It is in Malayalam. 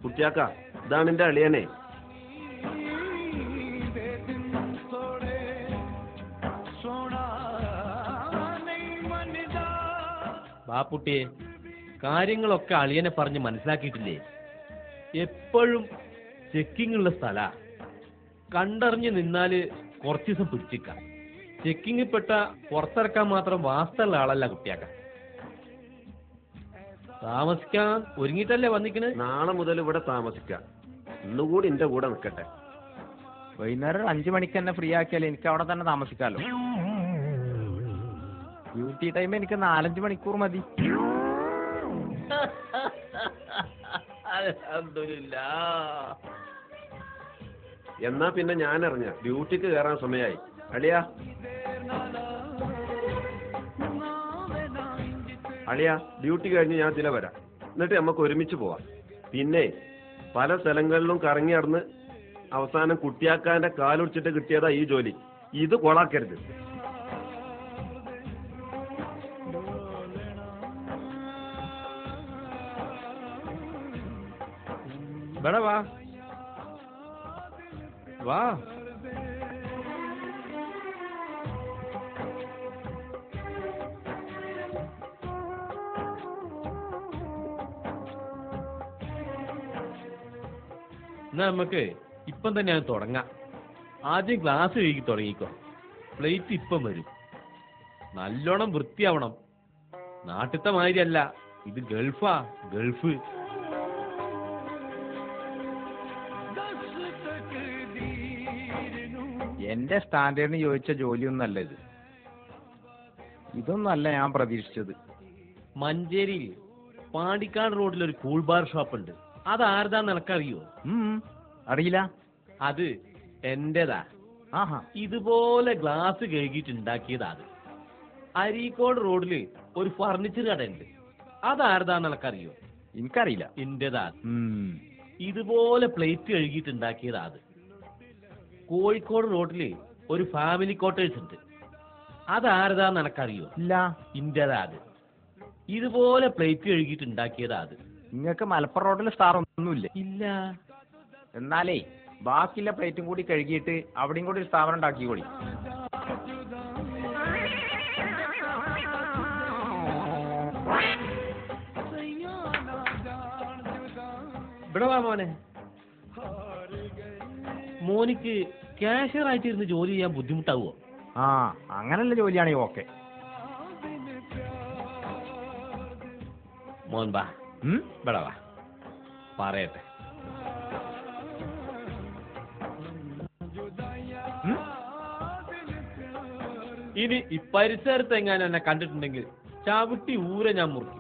കുട്ടിയാക്ക, ഇതാണ് എന്റെ അളിയനെ. ബാപ്പുട്ടിയെ, കാര്യങ്ങളൊക്കെ അളിയനെ പറഞ്ഞ് മനസ്സിലാക്കിയിട്ടില്ലേ? എപ്പോഴും ചെക്കിംഗ് ഉള്ള സ്ഥല. കണ്ടറിഞ്ഞ് നിന്നാല് കുറച്ച് ദിവസം പിടിച്ചിക്കാം. ചെക്കിംഗ് പെട്ട പുറത്തിറക്കാൻ മാത്രം വാസ്തുള്ള ആളല്ല കുട്ടിയാക്ക. താമസിക്കാൻ ഒരുങ്ങിട്ടല്ലേ വന്നിക്കണ്? നാളെ മുതൽ ഇവിടെ താമസിക്കാം. ഇന്നുകൂടി എന്റെ കൂടെ നിൽക്കട്ടെ. വൈകുന്നേരം 5 മണിക്ക് തന്നെ ഫ്രീ ആക്കിയാൽ എനിക്ക് അവിടെ തന്നെ താമസിക്കാമല്ലോ. ഡ്യൂട്ടി ടൈം എനിക്ക് 4-5 മണിക്കൂർ മതി. എന്നാ പിന്നെ ഞാൻ അറിഞ്ഞ ഡ്യൂട്ടിക്ക് കയറാൻ സമയമായി. അളിയാ അളിയാ, ഡ്യൂട്ടി കഴിഞ്ഞ് ഞാൻ ഇതിലെ വരാം. എന്നിട്ട് നമുക്ക് ഒരുമിച്ച് പോവാം. പിന്നെ പല സ്ഥലങ്ങളിലും കറങ്ങി നടന്ന് അവസാനം കുട്ടിയാക്കാന്റെ കാലൊടിച്ചിട്ട് കിട്ടിയതാ ഈ ജോലി. ഇത് കൊളാക്കരുത്. ഇവിടെ വാ വാ. എന്നാ നമുക്ക് ഇപ്പം തന്നെ അത് തുടങ്ങാം. ആദ്യം ഗ്ലാസ് കഴുകി തുടങ്ങിക്കോ. പ്ലേറ്റ് ഇപ്പം വരും. നല്ലോണം വൃത്തിയാവണം. നാട്ടിലത്തെ മാതിരിയല്ല, ഇത് ഗൾഫാ, ഗൾഫ്. എന്റെ സ്റ്റാൻഡേർഡിന് ചോദിച്ച ജോലിയൊന്നും അല്ല ഇത്. ഇതൊന്നും അല്ല ഞാൻ പ്രതീക്ഷിച്ചത്. മഞ്ചേരിയിൽ പാണ്ടിക്കാട് റോഡിൽ ഒരു കൂൾ ബാർ ഷോപ്പ് ഉണ്ട്. അത് ആരുതാന്ന് നിനക്കറിയോ? അറിയില്ല. അത് എന്റേതാ. ആഹാ. ഇതുപോലെ ഗ്ലാസ് കഴുകിയിട്ടുണ്ടാക്കിയതാ അത്. അരീക്കോട് റോഡില് ഒരു ഫർണിച്ചർ കടയുണ്ട്. അത് ആരുതാന്ന് നിനക്കറിയോ? എനിക്കറിയില്ല. എന്റേതാ. ഇതുപോലെ പ്ലേറ്റ് കഴുകിയിട്ടുണ്ടാക്കിയതാ അത്. കോഴിക്കോട് റോഡില് ഒരു ഫാമിലി ക്വാർട്ടേഴ്സ് ഉണ്ട്. അത് ആരുതാന്ന് നിനക്കറിയോ? ഇല്ല. ഇന്റേതാ അത്. ഇതുപോലെ പ്ലേറ്റ് കഴുകിയിട്ടുണ്ടാക്കിയതാ അത്. നിങ്ങൾക്ക് മലപ്പുറം റോഡിൽ സ്റ്റാർ ഒന്നുമില്ല? ഇല്ല. എന്നാലേ ബാക്കിയുള്ള പ്ലേറ്റും കൂടി കഴുകിയിട്ട് അവിടെയും കൂടി ഒരു സ്ഥാപനം ഉണ്ടാക്കിക്കോളി. ഇവിടെ വാ മോനെ. മോനിക്ക് ക്യാഷ്യർ ആയിട്ടിരുന്ന് ജോലി ചെയ്യാൻ ബുദ്ധിമുട്ടാവോ? അങ്ങനെയുള്ള ജോലിയാണെങ്കിൽ ഓക്കെ. മോൻ വാ. ഇവിടെ വാ, പറയട്ടെ. ഇനി ഈ പരിസരത്ത് എങ്ങാനും എന്നെ കണ്ടിട്ടുണ്ടെങ്കിൽ ചവിട്ടി ഊരെ ഞാൻ മുറിക്കും.